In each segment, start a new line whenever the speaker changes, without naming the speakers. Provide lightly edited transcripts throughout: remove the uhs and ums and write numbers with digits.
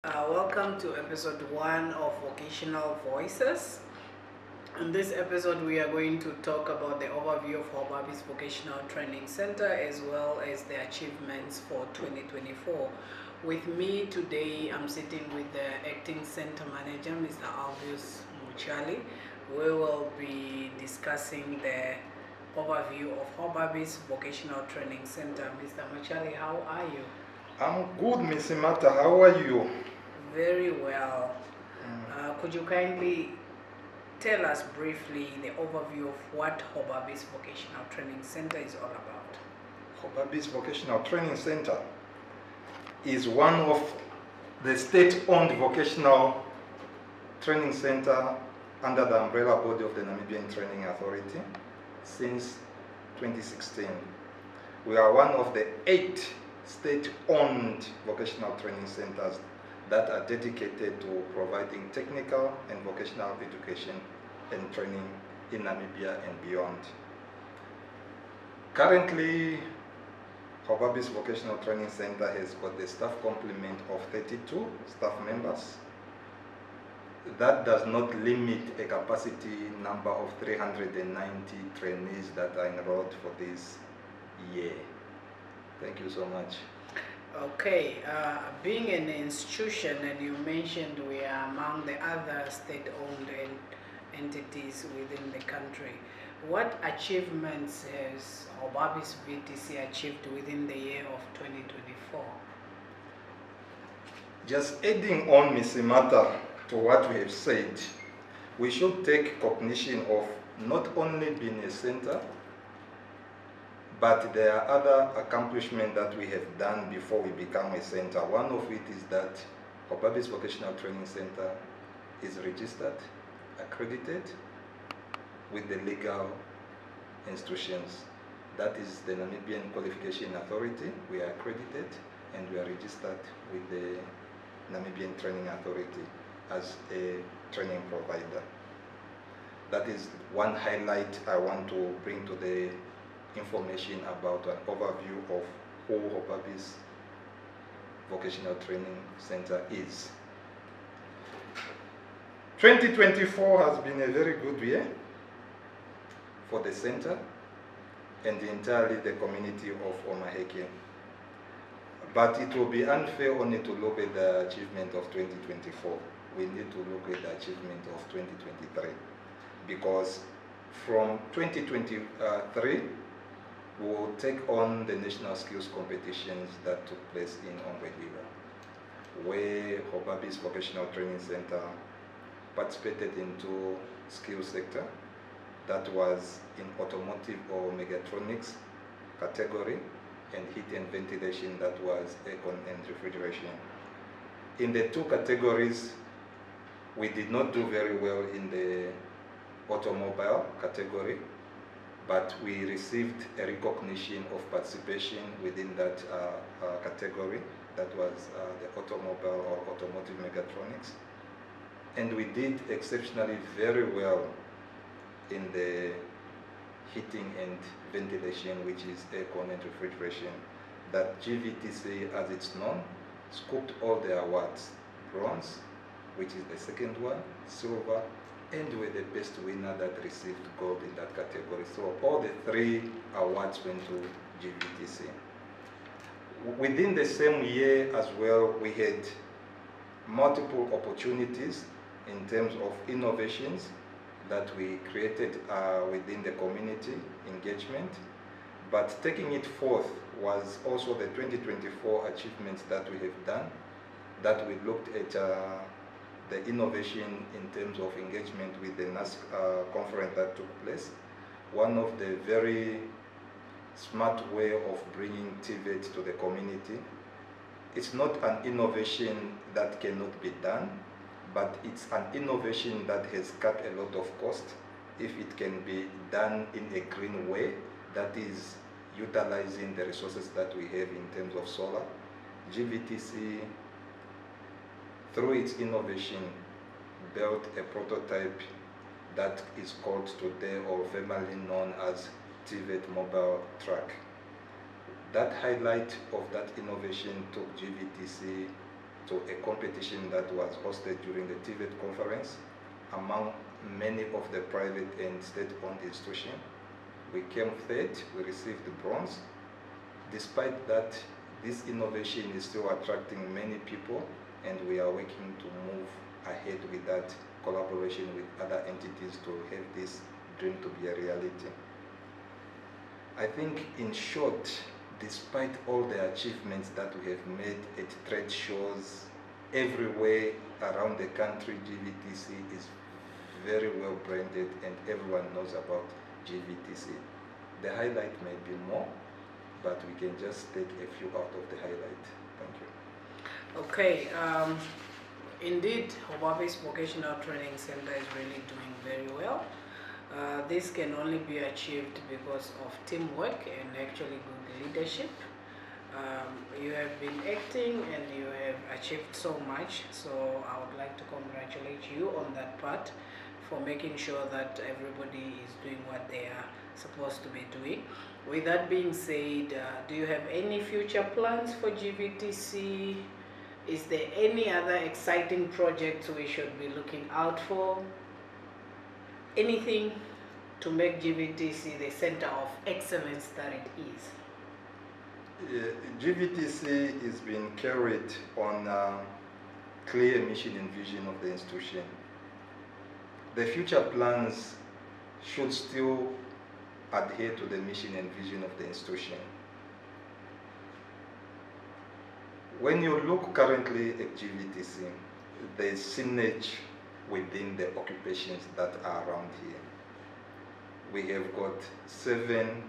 Welcome to episode 1 of Vocational Voices. In this episode, we are going to talk about the overview of Gobabis Vocational Training Center as well as the achievements for 2024. With me today, I'm sitting with the acting center manager, Mr. Albius Muchali. We will be discussing the overview of Gobabis Vocational Training Center. Mr. Muchali, how are you?
I'm good, Miss Mata. How are you?
Very well. Could you kindly tell us briefly the overview of what Gobabis Vocational Training Center is all about?
Gobabis Vocational Training Center is one of the state-owned vocational training center under the umbrella body of the Namibian Training Authority since 2016. We are one of the 8 state-owned vocational training centers that are dedicated to providing technical and vocational education and training in Namibia and beyond. Currently, Gobabis Vocational Training Center has got a staff complement of 32 staff members. That does not limit a capacity number of 390 trainees that are enrolled for this year. Thank you so much.
Okay, being an institution, and you mentioned we are among the other state-owned entities within the country, what achievements has Gobabis VTC achieved within the year of 2024?
Just adding on, Ms. Imata, to what we have said, we should take cognition of not only being a center, but there are other accomplishments that we have done before we become a center. One of it is that Gobabis Vocational Training Center is registered, accredited with the legal institutions. That is the Namibian Qualification Authority. We are accredited and we are registered with the Namibian Training Authority as a training provider. That is one highlight I want to bring to the information about an overview of who Gobabis Vocational Training Center is. 2024 has been a very good year for the center and entirely the community of Omaheke. But it will be unfair only to look at the achievement of 2024. We need to look at the achievement of 2023, because from 2023 we will take on the national skills competitions that took place in Ombwediwa, where Gobabis Vocational Training Center participated into skills sector that was in automotive or mechatronics category, and heat and ventilation that was aircon and refrigeration. In the 2 categories, we did not do very well in the automobile category, but we received a recognition of participation within that category, that was the automobile or automotive mechatronics. And we did exceptionally very well in the heating and ventilation, which is aircon and refrigeration, that GVTC, as it's known, scooped all the awards: bronze, which is the 2nd one, silver, and we were the best winner that received gold in that category. So all the 3 awards went to GVTC. Within the same year as well, we had multiple opportunities in terms of innovations that we created within the community engagement. But taking it forth was also the 2024 achievements that we have done, that we looked at the innovation in terms of engagement with the NAS conference that took place. One of the very smart way of bringing TVET to the community. It's not an innovation that cannot be done, but it's an innovation that has cut a lot of cost if it can be done in a green way, that is utilizing the resources that we have in terms of solar. GVTC, through its innovation, built a prototype that is called today or formerly known as TVET mobile truck. That highlight of that innovation took GVTC to a competition that was hosted during the TVET conference among many of the private and state-owned institutions. We came third, we received the bronze. Despite that, this innovation is still attracting many people, and we are working to move ahead with that collaboration with other entities to have this dream to be a reality. I think in short, despite all the achievements that we have made at trade shows everywhere around the country, GVTC is very well branded and everyone knows about GVTC. The highlight may be more, but we can just take a few out of the highlight. Thank you.
Okay, indeed, Gobabis Vocational Training Center is really doing very well. This can only be achieved because of teamwork and actually good leadership. You have been acting and you have achieved so much, so I would like to congratulate you on that part for making sure that everybody is doing what they are supposed to be doing. With that being said, do you have any future plans for GVTC? Is there any other exciting projects we should be looking out for? Anything to make GVTC the center of excellence that it is?
GVTC is being carried on a clear mission and vision of the institution. The future plans should still adhere to the mission and vision of the institution. When you look currently at GVTC, there is synergy within the occupations that are around here. We have got 7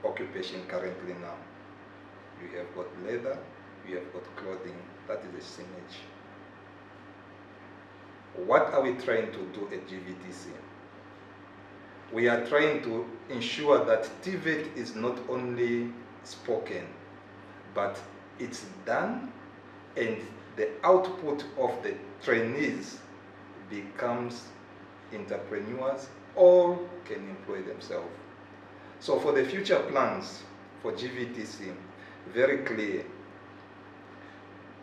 occupations currently now. You have got leather, you have got clothing, that is a synergy. What are we trying to do at GVTC? We are trying to ensure that TVET is not only spoken, but it's done, and the output of the trainees becomes entrepreneurs, all can employ themselves. So for the future plans for GVTC, very clear,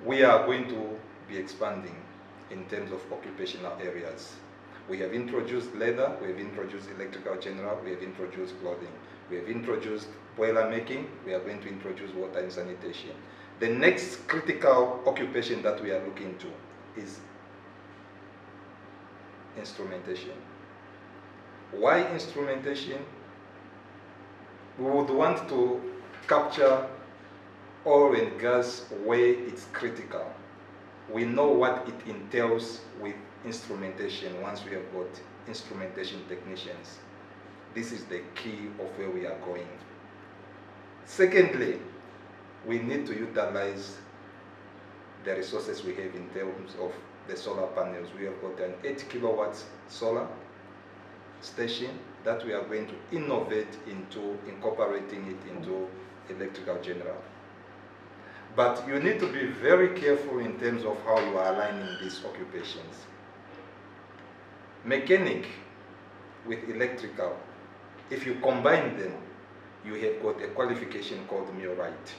we are going to be expanding in terms of occupational areas. We have introduced leather, we have introduced electrical general, we have introduced clothing, we have introduced boiler making, we are going to introduce water and sanitation. The next critical occupation that we are looking to is instrumentation. Why instrumentation? We would want to capture oil and gas where it's critical. We know what it entails with instrumentation once we have got instrumentation technicians. This is the key of where we are going. Secondly, we need to utilize the resources we have in terms of the solar panels. We have got an 8 kilowatts solar station that we are going to innovate into incorporating it into electrical general. But you need to be very careful in terms of how you are aligning these occupations. Mechanic with electrical, if you combine them, you have got a qualification called millwright.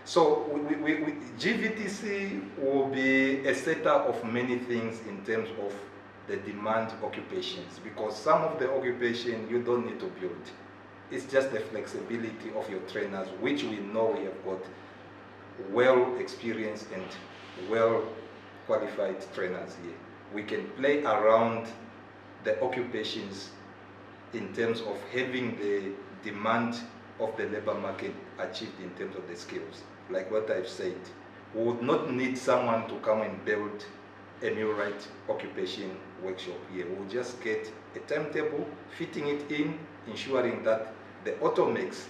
So GVTC will be a setter of many things in terms of the demand occupations, because some of the occupation you don't need to build. It's just the flexibility of your trainers, which we know we have got well experienced and well qualified trainers here. We can play around the occupations in terms of having the demand of the labor market achieved in terms of the skills. Like what I've said, we would not need someone to come and build a millwright occupation workshop here. We'll just get a timetable, fitting it in, ensuring that the automakes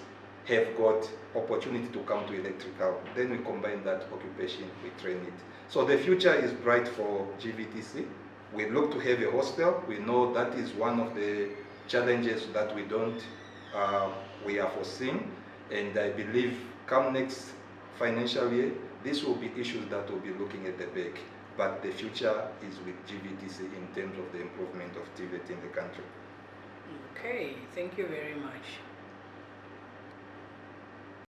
have got opportunity to come to electrical. Then we combine that occupation, we train it. So the future is bright for GVTC. We look to have a hostel. We know that is one of the challenges that we are foreseeing. And I believe come next financial year, this will be issues that will be looking at the back. But the future is with GVTC in terms of the improvement of TVET in the country.
Okay, thank you very much.